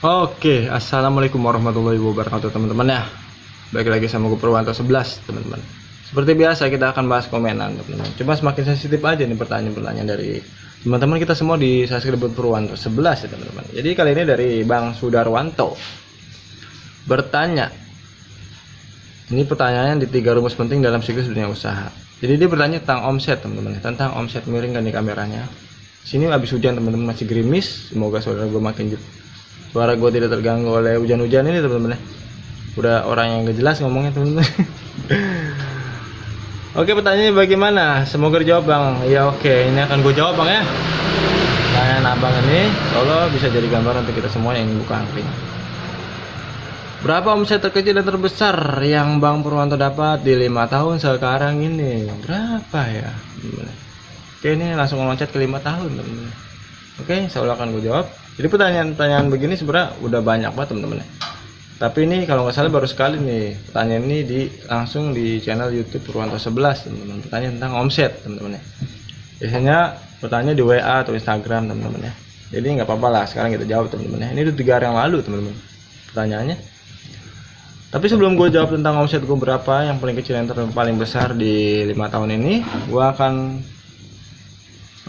Oke, assalamualaikum warahmatullahi wabarakatuh teman-teman ya. Balik lagi sama gue Purwanto 11 teman-teman. Seperti biasa kita akan bahas komenan teman-teman. Cuma semakin sensitif aja nih pertanyaan-pertanyaan dari teman-teman kita semua di subscribe Purwanto 11 ya teman-teman. Jadi kali ini dari Bang Sudarwanto bertanya. Ini pertanyaannya di 3 rumus penting dalam siklus dunia usaha. Jadi dia bertanya tentang omset teman-teman, tentang omset. Miring kan di kameranya. Sini habis hujan teman-teman, masih gerimis. Semoga saudara gue makin suara gue tidak terganggu oleh hujan-hujan ini teman-teman ya. Udah orang yang gak jelas ngomongnya teman-teman. Oke, pertanyaannya bagaimana? Semoga dijawab bang. Ya oke, ini akan gue jawab bang ya. Pertanyaan abang ini Solo bisa jadi gambaran untuk kita semua yang ingin buka angkring. Berapa omset terkecil dan terbesar yang Bang Purwanto dapat di 5 tahun sekarang ini? Berapa ya? Oke, ini langsung loncat ke 5 tahun teman-teman. Oke, saya akan gue jawab. Jadi pertanyaan-pertanyaan begini sebenarnya udah banyak banget teman-teman. Tapi ini kalau nggak salah baru sekali nih pertanyaan ini langsung di channel YouTube Purwanto 11 teman-teman. Pertanyaan tentang omset teman-teman ya. Biasanya bertanya di WA atau Instagram teman-teman ya. Jadi nggak apa-apa lah sekarang kita jawab teman-teman ya. Ini udah 3 hari yang lalu teman-teman pertanyaannya. Tapi sebelum gue jawab tentang omset gue berapa yang paling kecil yang paling besar di 5 tahun ini, gue akan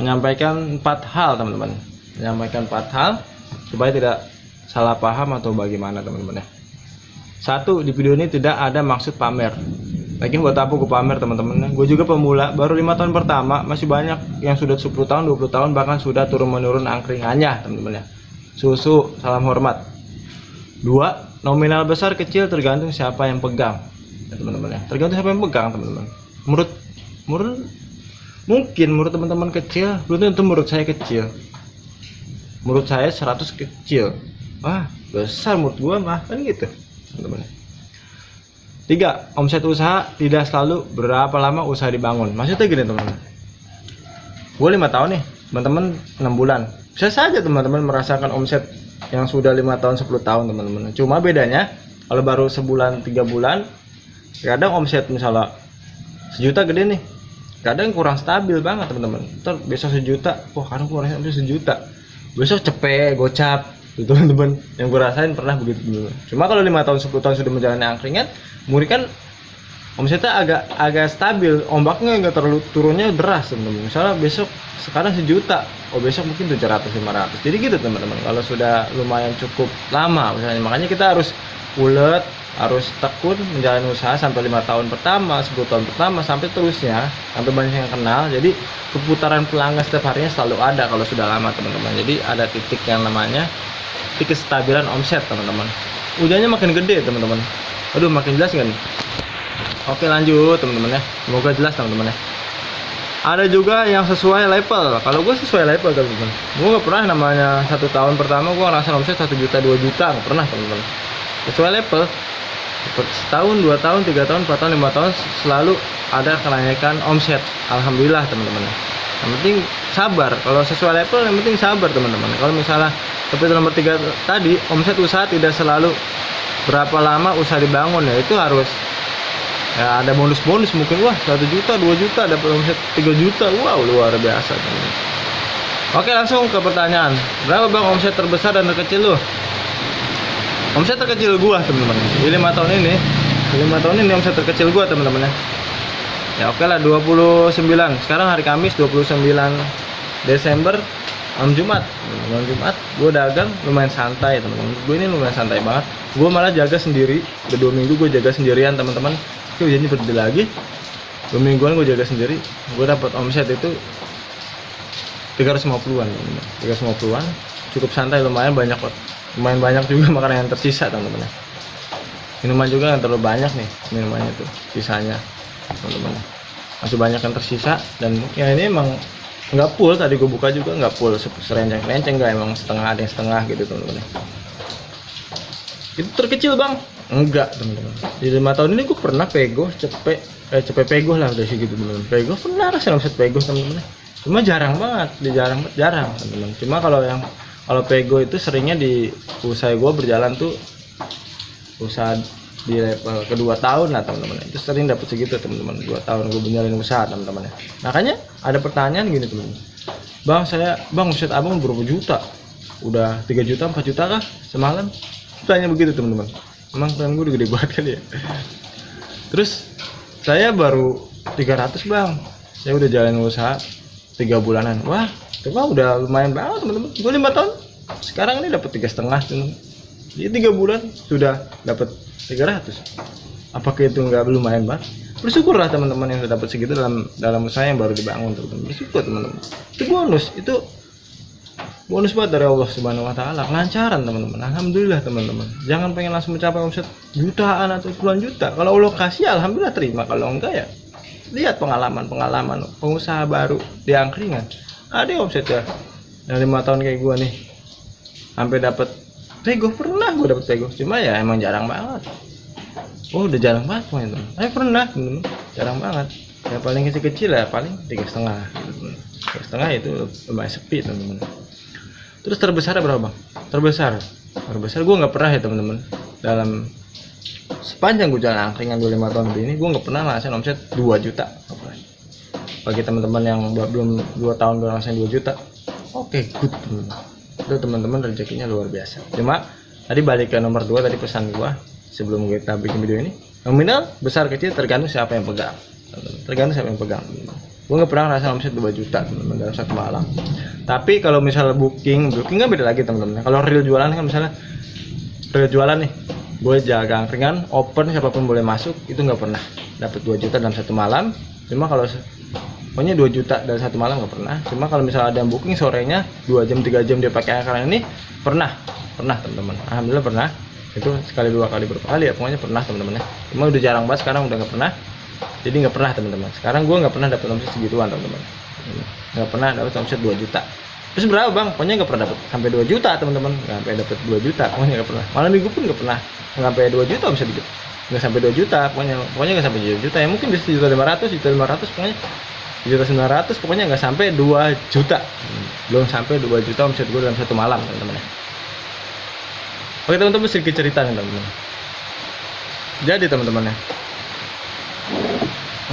menyampaikan 4 hal teman-teman. Menyampaikan 4 hal supaya tidak salah paham atau bagaimana teman-teman ya. Satu, di video ini tidak ada maksud pamer. Lagian buat apa gue pamer teman-teman? Gue juga pemula, baru 5 tahun pertama, masih banyak yang sudah 10 tahun, 20 tahun bahkan sudah turun-menurun angkringannya teman-teman ya. Susu, salam hormat. 2, nominal besar kecil tergantung siapa yang pegang ya teman-teman ya. Tergantung siapa yang pegang teman-teman. Mungkin menurut teman-teman kecil, belum tentu menurut saya kecil. Menurut saya 100 kecil. Wah, besar menurut gua mah kan gitu, teman-teman. 3, omset usaha tidak selalu berapa lama usaha dibangun. Maksudnya gini, teman-teman. Gua 5 tahun nih, teman-teman 6 bulan. Bisa saja teman-teman merasakan omset yang sudah 5 tahun, 10 tahun, teman-teman. Cuma bedanya kalau baru sebulan, 3 bulan, kadang omset misalnya 1 juta gede nih. Kadang kurang stabil banget teman-teman. Ntar besok 1 juta, wah kadang kurang sampai 1 juta. Besok cepet, gocap, gitu teman-teman. Yang gue rasain pernah begitu dulu. Cuma kalau 5 tahun, 10 tahun sudah menjalani angkringan, mungkin kan omsetnya agak stabil, ombaknya nggak terlalu turunnya deras teman-teman. Misalnya besok sekarang 1 juta, oh besok mungkin 700, 500. Jadi gitu teman-teman. Kalau sudah lumayan cukup lama, misalnya makanya kita harus ulet, harus tekun menjalani usaha sampai 5 tahun pertama, 10 tahun pertama, sampai terusnya, sampai banyak yang kenal. Jadi keputaran pelanggan setiap harinya selalu ada kalau sudah lama teman-teman. Jadi ada titik yang namanya titik kestabilan omset teman-teman. Hujannya makin gede teman-teman. Aduh, makin jelas nggak nih? Oke, lanjut teman-teman ya. Semoga jelas teman-teman ya. Ada juga yang sesuai level. Kalau gue sesuai level teman-teman. Gue nggak pernah namanya 1 tahun pertama gue ngerasa omset 1 juta, 2 juta, nggak pernah teman-teman. Sesuai level. Setahun, 2 tahun, 3 tahun, 4 tahun, 5 tahun selalu ada kenaikan omset. Alhamdulillah teman-teman. Yang penting sabar. Kalau sesuai level yang penting sabar teman-teman. Kalau misalnya seperti nomor 3 tadi, omset usaha tidak selalu berapa lama usaha dibangun ya. Itu harus ya ada bonus-bonus mungkin. Wah 1 juta, 2 juta dapat omset 3 juta. Wow, luar biasa teman-teman. Oke, langsung ke pertanyaan. Berapa bang omset terbesar dan terkecil lu? Omset terkecil gua teman-teman di 5 tahun ini, omset terkecil gua teman-teman ya. Ya oke lah 29. Sekarang hari Kamis 29 Desember, malam Jumat. Malam Jumat gua dagang lumayan santai teman-teman. Gua ini lumayan santai banget. Gua malah jaga sendiri. Udah 2 minggu gua jaga sendirian teman-teman. Oke, hujannya berhenti lagi. 2 mingguan gua jaga sendiri. Gua dapat omset itu 350-an teman-teman. 350-an. Cukup santai, lumayan banyak kok. Lumayan banyak juga makanan yang tersisa teman-teman. Minuman juga yang terlalu banyak nih minumannya tuh sisanya teman-teman. Masih banyak yang tersisa dan ya ini emang nggak full. Tadi gue buka juga nggak full serenceng-renceng, nggak, emang setengah, ada yang setengah gitu teman-teman. Itu terkecil bang? Enggak teman-teman. Di 5 tahun ini gue pernah pego cepet pego lah udah sih gitu teman-teman. Pego pernah rasanya omset pego teman-teman. Cuma jarang banget, jarang teman-teman. Cuma kalau pego itu seringnya di usaha gue berjalan tuh usaha di level kedua tahun lah teman-teman. Itu sering dapat segitu teman-teman. 2 tahun gue berjalan usaha teman-teman ya. Makanya ada pertanyaan gini teman-teman. Bang omset abang berapa juta? udah 3 juta 4 juta kah semalam, tanya begitu teman-teman. Emang tangan gue udah gede banget kali ya. Terus saya baru 300 bang, saya udah jalan usaha 3 bulanan. Wah itu mah udah lumayan banget teman-teman. Gue 5 tahun sekarang ini dapat 3,5, jadi 3 bulan sudah dapat 300. Apakah itu nggak lumayan banget? Bersyukurlah teman-teman yang sudah dapat segitu dalam usaha yang baru dibangun, teman-teman. Bersyukur teman-teman. Itu bonus banget dari Allah Subhanahu Wa Taala, kelancaran teman-teman. Alhamdulillah teman-teman. Jangan pengen langsung mencapai omset jutaan atau puluhan juta. Kalau Allah kasih, alhamdulillah terima. Kalau enggak ya lihat pengalaman pengusaha baru di angkringan. Ada omset ya dari 5 tahun kayak gua nih sampai dapat tego. Pernah gua dapat tego, cuma ya emang jarang banget. Oh udah jarang banget pokoknya teman. Tapi pernah teman-teman, jarang banget. Ya paling kecil ya paling 3,5 gitu. 3,5 itu lumayan sepi teman-teman. Terus terbesar berapa bang? Terbesar gue nggak pernah ya teman-teman. Dalam sepanjang gue jalan angkringan 25 tahun ini, gue nggak pernah ngerasain omset 2 juta. Bagi teman-teman yang belum 2 tahun baru ngerasain 2 juta, oke, good teman-teman. Itu teman-teman rezekinya luar biasa. Cuma tadi balik ke nomor 2 tadi pesan gue sebelum kita bikin video ini, nominal besar kecil tergantung siapa yang pegang. Gue nggak pernah ngerasain omset 2 juta teman-teman dalam satu malam. Tapi kalau misalnya booking kan beda lagi teman-teman. Kalau real jualan kan misalnya real jualan nih, gue jaga angkringan open siapapun boleh masuk, itu nggak pernah dapat 2 juta dalam satu malam. Cuma kalau pokoknya 2 juta dalam satu malam nggak pernah. Cuma kalau misalnya ada yang booking sorenya 2 jam 3 jam dia pakai angkringan ini pernah teman-teman. Alhamdulillah pernah. Itu sekali 2 kali berapa kali ya, pokoknya pernah teman-teman ya. Cuma udah jarang banget sekarang, udah nggak pernah. Jadi nggak pernah teman-teman. Sekarang gue nggak pernah dapat omset segituan teman-teman. Nggak pernah dapat omset 2 juta. Terus berapa bang? Pokoknya nggak pernah dapat sampai 2 juta teman-teman. Nggak sampai dapat 2 juta. Pokoknya nggak pernah. Malam minggu pun nggak pernah sampai 2 juta omset dikit. Nggak sampai 2 juta. Pokoknya nggak sampai 2 juta. Ya mungkin di 1.500, 1.500 pokoknya 1.900. Pokoknya nggak sampai 2 juta. Belum sampai 2 juta omset gue dalam satu malam teman-teman. Oke teman-teman, sedikit cerita nih teman-teman. Jadi teman-teman ya,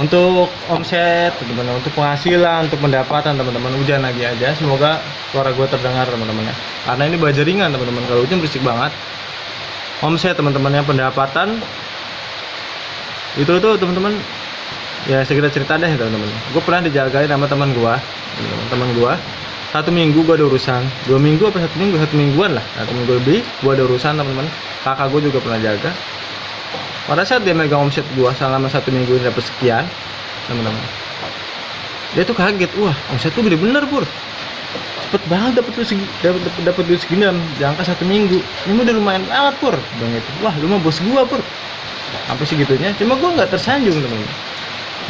untuk omset teman-teman, untuk penghasilan, untuk pendapatan teman-teman, hujan lagi aja, semoga suara gue terdengar teman-teman ya, karena ini bajaringan teman-teman. Kalau hujan berisik banget. Omset teman-teman, yang pendapatan itu tuh teman-teman ya, sekitar cerita deh teman-teman. Gue pernah dijagain sama teman gue. 1 minggu gue ada urusan, 2 minggu apa 1 minggu, 1 mingguan lah, 1 minggu lebih gue ada urusan teman-teman. Kakak gue juga pernah jaga. Pada saat dia megang omset gue selama 1 minggu ini dapat sekian teman-teman, dia tuh kaget. Wah omset tuh gede bener pur, cepet banget dapat duit segini dalam jangka 1 minggu. Ini udah lumayan banget pur bang itu. Wah lu mah bos gue pur, sampai segitunya. Cuma gue nggak tersanjung teman-teman.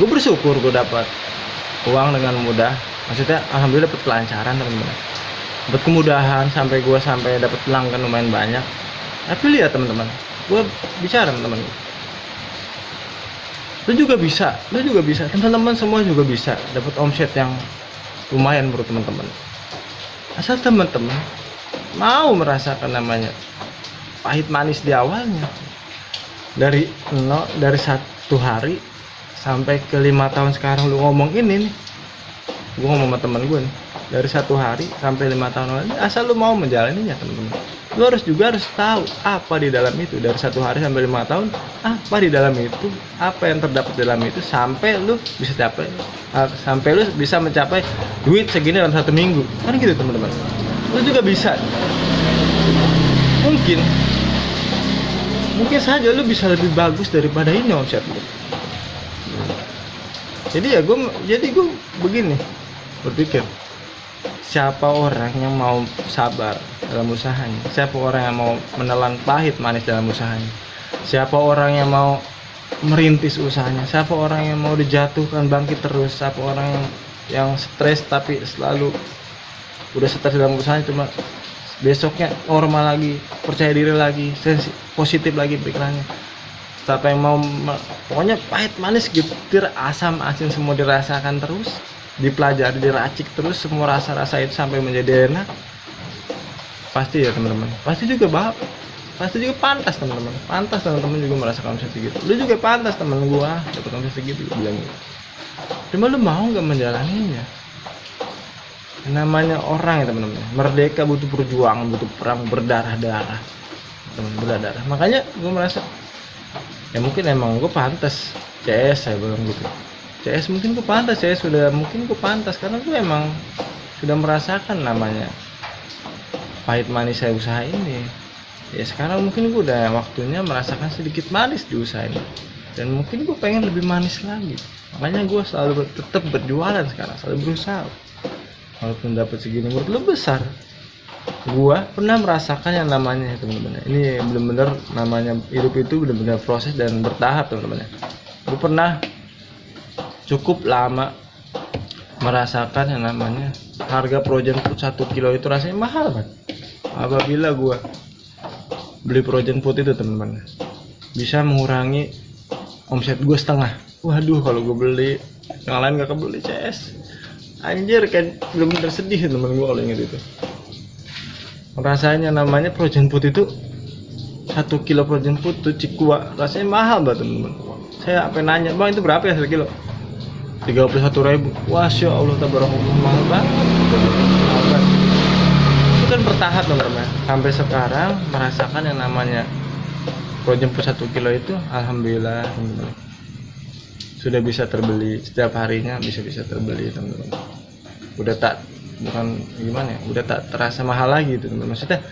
Gue bersyukur gue dapat uang dengan mudah. Maksudnya alhamdulillah dapat kelancaran teman-teman, dapat kemudahan sampai dapat pelanggan lumayan banyak. Tapi lihat teman-teman, gue bicara teman-teman, lu juga bisa, teman-teman semua juga bisa dapat omset yang lumayan menurut teman-teman. Asal teman-teman mau merasakan namanya pahit manis di awalnya, dari 1 hari sampai ke 5 tahun sekarang lu ngomong ini nih. Gue ngomong sama temen gue nih, dari 1 hari sampai 5 tahun lagi, asal lu mau menjalaninya teman-teman, lu harus tahu apa di dalam itu. Dari 1 hari sampai 5 tahun, apa di dalam itu, apa yang terdapat di dalam itu, sampai lu bisa mencapai duit segini dalam 1 minggu. Kan gitu teman-teman. Lu juga bisa. Mungkin saja lu bisa lebih bagus daripada ini omset lu. Jadi gue begini berpikir, siapa orang yang mau sabar dalam usahanya, siapa orang yang mau menelan pahit manis dalam usahanya, siapa orang yang mau merintis usahanya, siapa orang yang mau dijatuhkan bangkit terus, siapa orang yang stres tapi selalu udah stres dalam usahanya, cuma besoknya normal lagi, percaya diri lagi, positif lagi pikirannya. Siapa yang mau pokoknya pahit manis, getir, asam, asin semua dirasakan terus, dipelajari, diracik terus semua rasa-rasa itu sampai menjadi enak, pasti ya teman-teman, pasti juga pantas teman-teman juga merasakan omset segitu. Lu juga pantas teman gua dapat omset segitu, gua bilang gitu. Cuma lu mau nggak menjalaninya? namanya orang ya teman-teman, merdeka butuh perjuangan, butuh perang berdarah-darah, teman, berdarah. Makanya gue merasa ya mungkin emang gue pantas CS, saya bilang gitu. CS mungkin gue pantas, CS sudah mungkin gue pantas karena gue emang sudah merasakan namanya pahit manis saya usaha ini. Ya sekarang mungkin gue udah waktunya merasakan sedikit manis di usaha ini, dan mungkin gue pengen lebih manis lagi. Makanya gue selalu tetap berjualan sekarang, selalu berusaha. Walaupun dapat segini menurut lo besar, gue pernah merasakan yang namanya teman-teman. Ini benar-benar namanya hidup itu benar-benar proses dan bertahap teman-teman. Gue pernah cukup lama merasakan yang namanya harga frozen food 1 kilo itu rasanya mahal kan. Apabila gue beli frozen food itu teman-teman, bisa mengurangi omset gue setengah. Waduh, kalau gue beli yang lain gak kebeli CS, anjir kan bener-bener sedih temen gue kalau inget itu. Rasanya namanya frozen food itu 1 kilo frozen food tuh Cikua rasanya mahal banget temen-temen. Saya apa nanya, bang itu berapa ya 1 kilo? 31.000. Masya Allah, tabarakallah, mahal banget. Mahal banget. Itu kan bertahap teman-teman. Sampai sekarang merasakan yang namanya frozen food 1 kilo itu alhamdulillah teman-teman, sudah bisa terbeli setiap harinya, bisa terbeli teman-teman. Udah tak, bukan gimana ya, udah tak terasa mahal lagi teman-teman. Maksudnya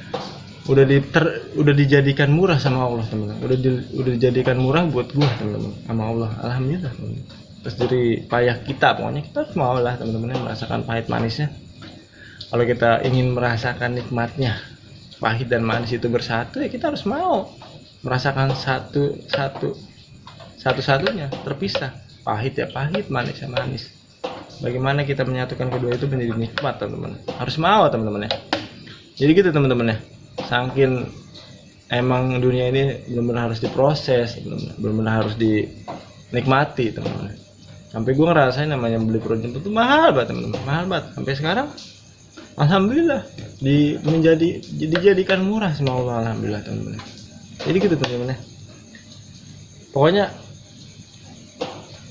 udah dijadikan murah sama Allah teman-teman. Udah dijadikan murah buat gua teman-teman sama Allah. Alhamdulillah teman-teman. Terus dari payah kita, pokoknya kita harus mau lah teman-teman merasakan pahit manisnya. Kalau kita ingin merasakan nikmatnya pahit dan manis itu bersatu, ya kita harus mau merasakan satu-satunya terpisah. Pahit ya pahit, manis ya manis. Bagaimana kita menyatukan kedua itu menjadi nikmat teman-teman. Harus mau teman-teman ya. Jadi gitu teman-teman ya. Saking emang dunia ini benar-benar harus diproses, benar-benar harus dinikmati teman-teman. Sampai gue ngerasain namanya beli frozen itu mahal banget teman-teman, mahal banget. Sampai sekarang alhamdulillah dijadikan murah sama Allah, alhamdulillah teman-teman. Jadi gitu teman-teman ya. Pokoknya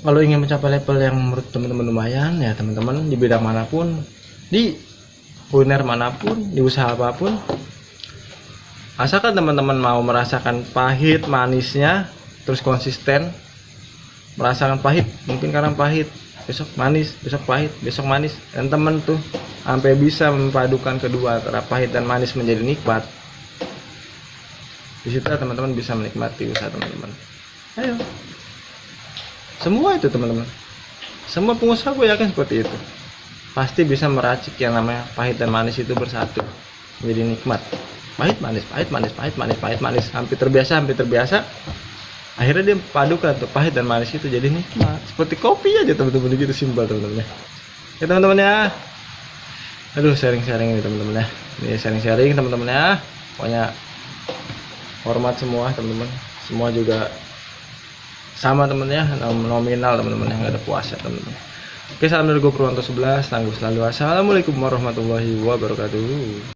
kalau ingin mencapai level yang menurut teman-teman lumayan ya teman-teman, di bidang manapun, di kuliner manapun, di usaha apapun, asalkan teman-teman mau merasakan pahit manisnya terus konsisten. Merasakan pahit, mungkin sekarang pahit, besok manis, besok pahit, besok manis, dan teman tuh sampai bisa memadukan kedua antara pahit dan manis menjadi nikmat. Di situ teman-teman bisa menikmati usaha teman-teman. Ayo, semua itu teman-teman, semua pengusaha gue yakin seperti itu, pasti bisa meracik yang namanya pahit dan manis itu bersatu menjadi nikmat. Pahit manis, pahit manis, pahit manis, pahit manis, hampir terbiasa, akhirnya dia padukan tuh pahit dan manis itu jadi nikmat. Seperti kopi aja teman-teman, gitu simpel teman-teman ya teman-teman ya. Aduh, sharing-sharing ini teman-teman ya, ini sharing-sharing teman-teman ya. Pokoknya hormat semua teman-teman, semua juga sama teman ya, nominal teman-teman yang nggak ada puasa teman-teman. Oke, salam dari gue Purwanto 11, tangguh selalu. Assalamualaikum warahmatullahi wabarakatuh.